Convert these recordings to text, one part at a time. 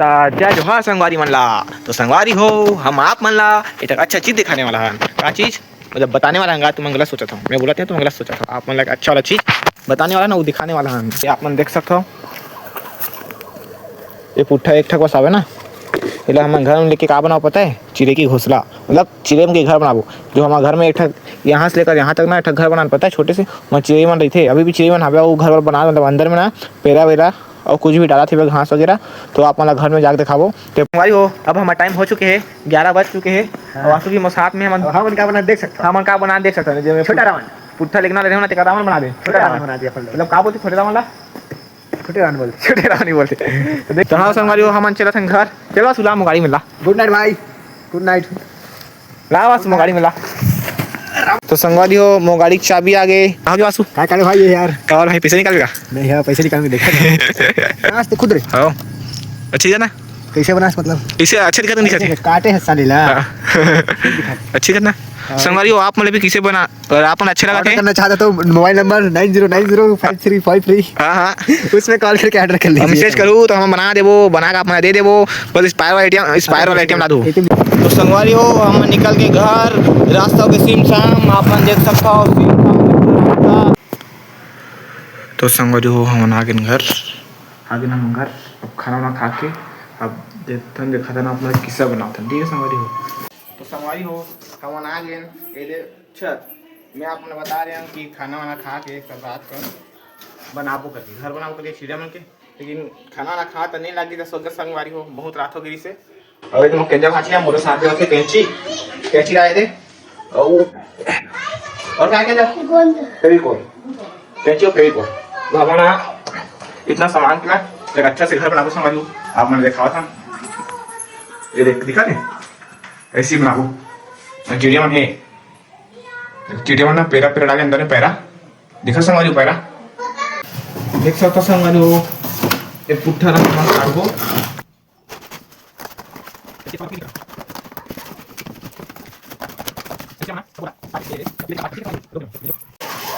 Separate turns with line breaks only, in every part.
जय जोहार संगवारी मन ला। तो संगवारी हो हम आप मन ला एक अच्छा चीज़ दिखाने वाला है। क्या चीज़ मतलब बताने वाला है। तुम गलत सोचा था, मैं बोला था तुम गलत सोचा था। आप मन ला अच्छा वाला चीज़ बताने वाला ना, वो दिखाने वाला है। ये आप मन देख सकते हो, ये पुट्ठा एक ठक बस आवे ना, इसलिए हम घर में लेके का बनाओ पता है, चिड़े की घोंसला, मतलब चिड़े के घर बनाबो। जो हमारे घर में एक ठक यहाँ से लेकर यहाँ तक ना एक ठक घर बनाना पता है, छोटे से वहाँ चिड़े मन रही थे। अभी भी चिड़े मन हवे, वो घर बना मतलब अंदर में ना पेड़ा वेरा और कुछ भी डाला थे घास वगैरह। तो आप मतलब घर में जाकर दिखाओ। तो हमारी हो अब हमारा टाइम हो चुके हैं, 11 बज चुके हैं। और आंसू की साथ में हम का बना देख सकते हैं, हम का बना देख सकते हैं। छोटा रावण पुट्ठा लिखना ले रहे रावण बना दे, छोटा रावण बना दिया। मतलब का बोलते छोटे रावण ला, छोटे रावण बोलते, छोटे रावण नहीं बोलते। तो देख हाँ संगवारी हो, हम चला था घर। चलो सुला गाड़ी में ला।
गुड नाइट भाई, गुड नाइट।
ला वासु गाड़ी में ला। तो संगवारी हो मो गाड़ी की चाबी आ गई। आओ जो वासु
क्या करे भाई ये यार,
और भाई पैसे निकालेगा
नहीं यार पैसे निकाल के देखा आज तो खुद रे।
हाँ अच्छी है ना,
कैसे बनास मतलब
इसे अच्छे दिखाते नहीं दिखाते
काटे है साले ला।
अच्छी करना संगवारी हो। आप मतलब किसे बना और आप अच्छा लगा
ऑर्डर करना चाहता तो मोबाइल नंबर 90905353
हाँ हाँ
उसमें कॉल करके ऑर्डर कर लीजिए।
मैसेज करूँ तो हम बना देवो, बना के अपना दे देवो। बस एक्सपायर वाला आइटम ला दो। तो संगवारी हो हम निकल के घर, रास्ता के सीम शाम आप देख सकता हो। तो संगवारी हो हम आ गए घर, हम घर। अब खाना वाना खा के अब देखा था ना अपना किस्सा बनाता। ठीक है संगवारी हो। तो संगवारी हो हम आ गए ये छत। मैं आपने बता रहा हूँ कि खाना वाना खा के कल रात कर बनाबो करके घर बनाबो करके चिड़िया मन के, लेकिन खाना वाना खा तो नहीं लगी तो सोच संगवारी हो बहुत रात हो गई से। अभी तुम केंजा भाचिया मोरे साथ में कैंची कैंची लाए थे और क्या क्या फेविकोल कैंची और फेविकोल। तो हमारा इतना सामान के एक अच्छा से घर बनाबो संगवारी हो। आप मैंने देखा था ये दिखा नहीं ऐसी बनाबो। चिड़िया मन है, चिड़िया मन ना पैरा पैरा डाले अंदर में पैरा दिखा संगवारी हो, पैरा देख सकता संगवारी हो। ये पुट्ठा रंग का काटबो,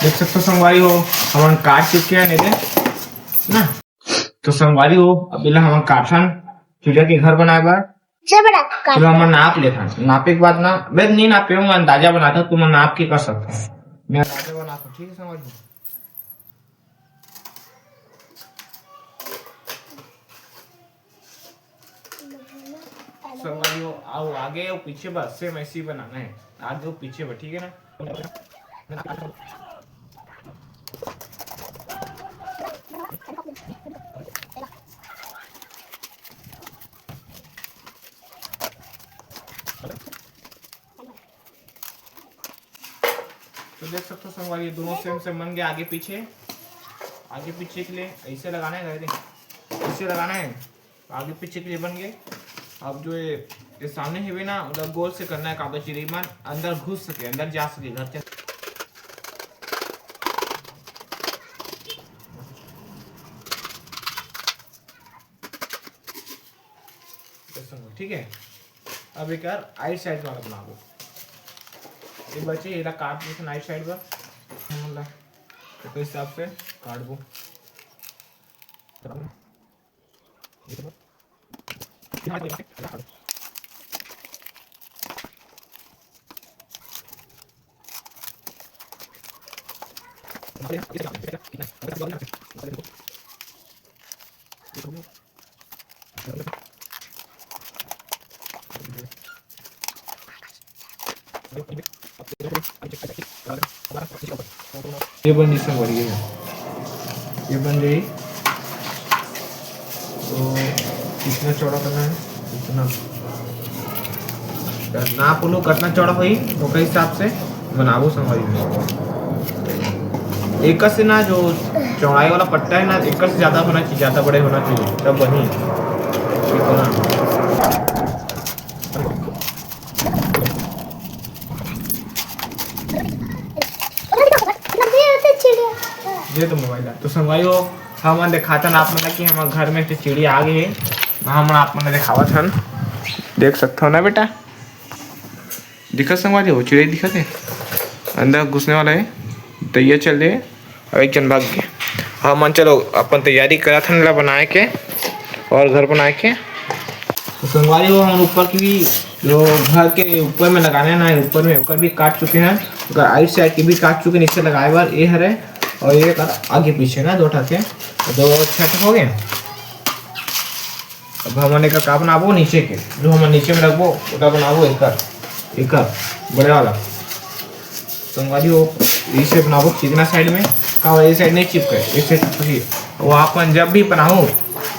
देख सकते संगवारी हो हम काट चुके हैं नहीं ना। तो संगवारी हो अभी हम काटन चिड़िया के घर बनाए बार चलो हम नाप लेता। नापे के बाद ना मैं नहीं नापे हूँ, अंदाजा बनाता तुम नाप के कर सकते हो। मैं अंदाजा बनाता हूँ, ठीक है संगवारी हो। संगवारी हो आओ आगे और पीछे बस सेम ऐसे ही बनाना है, आगे और पीछे बस, ठीक है ना। तो देख सकते हो संगवारी दोनों सेम सेम बन गए। आगे पीछे के लिए ऐसे लगाना है, ऐसे लगाना है, आगे पीछे के लिए बन गए। अब जो ये सामने है भी ना मतलब गोल से करना है, कागज चिड़िया मन अंदर घुस सके, अंदर जा सके घर से। ठीक है अब एक यार आइट साइड वाला बना दो। ये बच्चे ये काट दो नाइट साइड पर तो हिसाब से काट दो। ये बन जिसमें बढ़ गई, ये बन गई। तो कितना चौड़ा करना है इतना ना बोलो, कितना चौड़ा हुई तो कई हिसाब से बनाबो संगवारी में। एक से ना जो चौड़ाई वाला पट्टा है ना एक से ज्यादा होना चाहिए, ज्यादा बड़े होना चाहिए तब बनी। ये तो मोबाइल है। तो संगवारी हो हम दिखाता आप मतलब कि हमारे घर में चिड़िया आ गई है, हम आप मैंने दिखावा था देख सकते हो ना बेटा। दिखा संगवारी हो चिड़िया दिखा थे अंदर घुसने वाला है। तो ये चल रहे और एक जन भाग गया। हाँ मन चलो अपन तैयारी करा था बनाए के और घर बनाए के तो संगवारी हो हम ऊपर की भी जो घर के ऊपर में लगाने ना है, ऊपर में ऊपर भी काट चुके हैं, अगर आइट साइड की भी काट चुके, नीचे लगाए बार ये हरे और ये आगे पीछे ना दो ठाके दो छठ हो गए। अब हमने का बनाबो नीचे के जो हम नीचे में रखबो ओटा बनाबो एक बड़े वाला संगवारी हो इसे बनाबो कितना साइड में का ये साइड नहीं चिपके इसे वो अपन जब भी बनाओ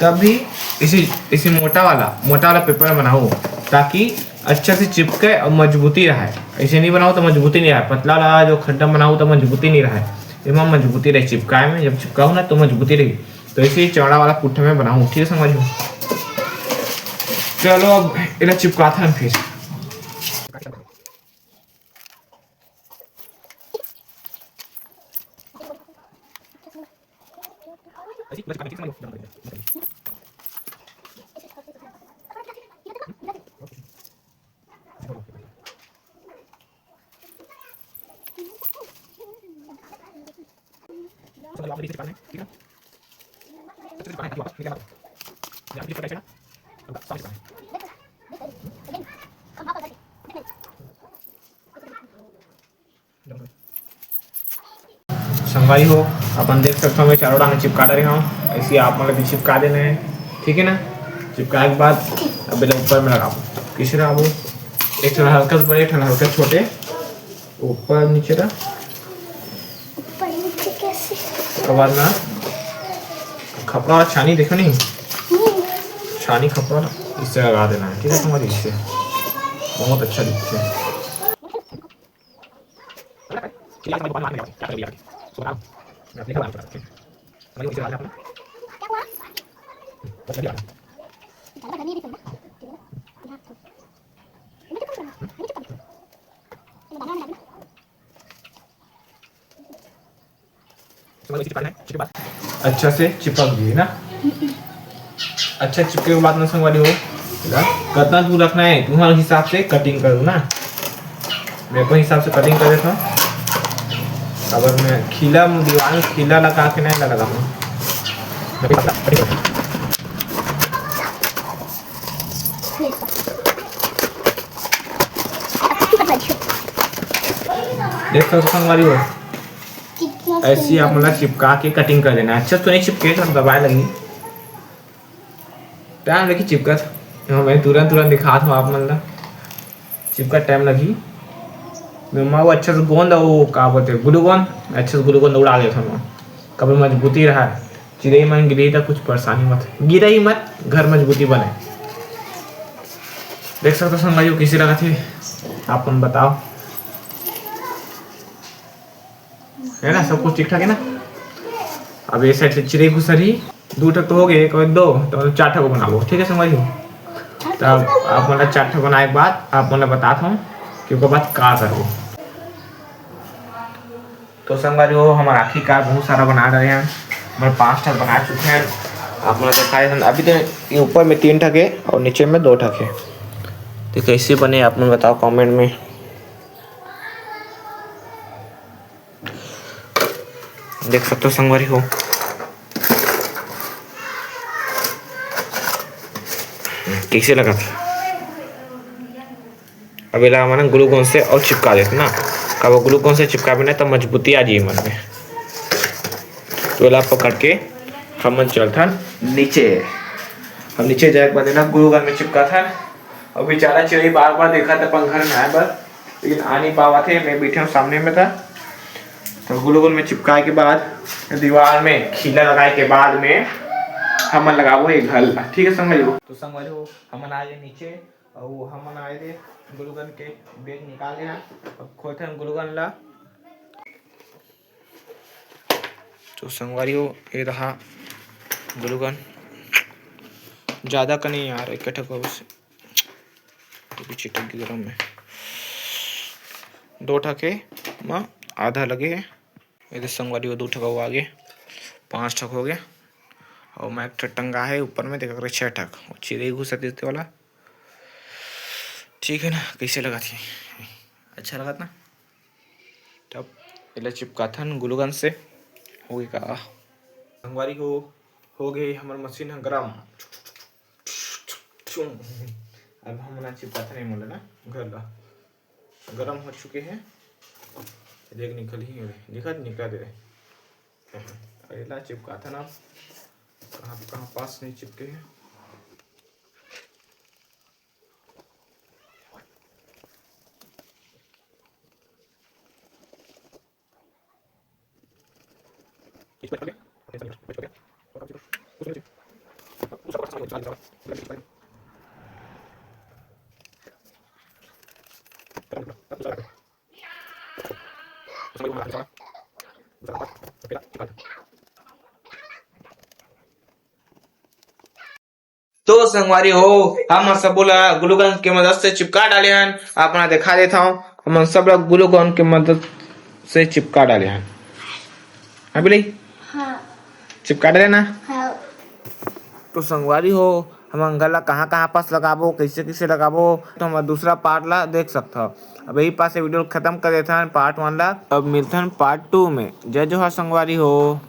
तब भी इसे मोटा वाला पेपर बनाओ ताकि अच्छा से चिपके और मजबूती रहे। ऐसे नहीं बनाओ तो मजबूती नहीं रहे, पतला वाला जो खड्डा बनाओ तो मजबूती नहीं रहे, इसमें मजबूती रहे चिपकाए में, जब चिपकाओ ना तो मजबूती रही। तो इसे चौड़ा वाला पुट्ठा में बनाऊँ, ठीक है समझो। चलो अब इन्हें चिपका था फिर संगवारी हो अपन देख सकते हो मैं चारों डांग चिपका रही हूँ, ऐसे आप मतलब भी चिपका देना है, ठीक है ना। चिपकाने के बाद अब ऊपर में लगाओ किसी ना वो एक थोड़ा हल्का बड़े एक हल्का छोटे ऊपर नीचे का उसके बाद ना खपड़ा वाला छानी देखो नहीं, छानी खपड़ा इससे लगा देना है, ठीक है तुम्हारी, इससे बहुत अच्छा दिखता है। अच्छा से चिपक गई ना, अच्छा चिपके के बाद ना संगवारी हो कितना दूर रखना है तुम्हारे हिसाब से कटिंग करो ना, मेरे को हिसाब से कटिंग कर देता हूँ। अगर मैं खीला दीवार में खीला लगा के नहीं लगा देख सकते संगवारी हो ऐसी आप मतलब चिपका के कटिंग कर देना। अच्छा तो नहीं चिपके तो दबाए लगी टाइम लगी चिपकत, मैं तुरंत दिखा था आप मतलब चिपका टाइम लगी। मैं वो अच्छा से गोंद वो का बोलते ग्लूकोन अच्छे से ग्लूकोन उड़ा देता हूँ, कभी मजबूती रहा चिड़ई मन गिरी तो कुछ परेशानी मत गिरा ही मत, घर मजबूती बने। देख सकते हो संगवारी किसी लगा थे आप बताओ, है ना सब कुछ ठीक ठाक है ना। अब ये साइड से चिड़ई घुसरी दो टक तो हो गए, एक और दो तो चार ठक बनाओ, ठीक है संगवारी। तब आप मतलब चार ठक बनाए के बाद आप मतलब बताता हूँ कि उसके बाद का करो। तो संगवारी हो हमारा आखिरकार बहुत सारा बना रहे हैं, हमारे 5 ठक बना चुके हैं, आप मतलब दिखाए अभी तो ये ऊपर में 3 ठक है और नीचे में 2 ठक है। तो कैसे बने आप मुझे बताओ कमेंट में। देख सकते हो संगवारी हो कैसे लगा था। अब इला मैंने ग्लूकोन से और चिपका देते ना, कब ग्लूकोन से चिपका भी नहीं तो मजबूती आ जाए मन में। तो इला पकड़ के हम चलता नीचे, हम नीचे जाके बंदे ना ग्लूगन में चिपका था। और बेचारा चिड़ई बार बार देखा था अपन घर में आए बार, लेकिन आ नहीं पावा थे, मैं बैठे हूँ सामने में था। तो ग्लूगन में चिपकाए के बाद दीवार में खीला लगाए के बाद में हम लगाबो एक घल, ठीक है समझ लो। तो समझ लो हम आए नीचे और वो हम आए थे ग्लूगन के बैग निकाले हैं, अब खोलते हैं ग्लूगन ला। तो संगवारी हो ये रहा ग्लूगन, ज़्यादा का नहीं यार इकट्ठा को पीछे टक गरम में 2 ठके माँ आधा लगे है, इधर संगवारी हो 2 ठक वो आगे 5 ठक हो गया। और मैं एक टंगा है ऊपर में देखा 6 ठक चिड़ई घुसा देते वाला, ठीक है ना। कैसे लगा थी, अच्छा लगा था। तब पहले चिपका था ग्लूगन से हो गई का संगवारी हो गई हमारी मशीन है गरम। अब हम ना चिपका नहीं मोले ना घर ला गरम हो चुके हैं। देख निकल ही रहे, निकल दे रहे। अरे ला चिपका था ना, कहाँ पास नहीं चिपके हैं। तो संगवारी हो हम सब बोला ग्लूगन की मदद से चिपका डाले हैं। अपना दिखा देता हूँ, हम सब लोग ग्लूगन की मदद से चिपका डाले हैं। हाँ बिल्ली, हाँ चिपका डाले ना। हाँ। तो संगवारी हो हम गला कहाँ कहाँ पास लगाबो, कैसे कैसे लगाबो, तो हम दूसरा पार्ट ला देख सकते हो। अब यही पास वीडियो खत्म कर देते हैं पार्ट 1 ला। अब मिलते हैं पार्ट 2 में। जय जोहार संगवारी हो।